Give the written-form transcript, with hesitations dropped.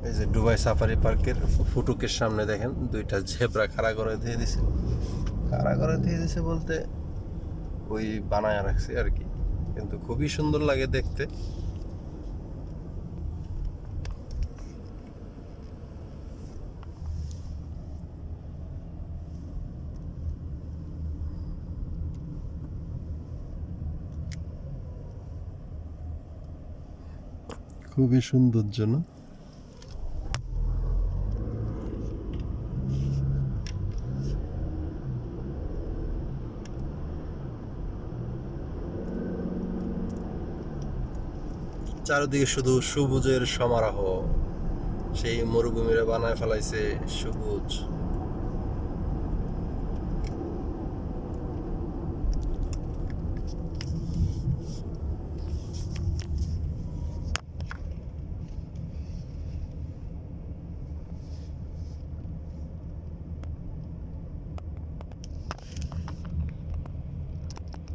এই যে Dubai safari পার্কের ফুটুকের সামনে দেখেন দুইটা জেব্রা খাড়া করে দিয়ে দিছে। খাড়া করে দিয়ে দিছে বলতে ওই বানায় রাখছে আর কি, কিন্তু খুবই সুন্দর লাগে দেখতে। খুবই সৌন্দর্য না? চারিদিকে শুধু সবুজের সমারোহ, সেই মরুভূমিরে বানায় ফেলাইছে সবুজ।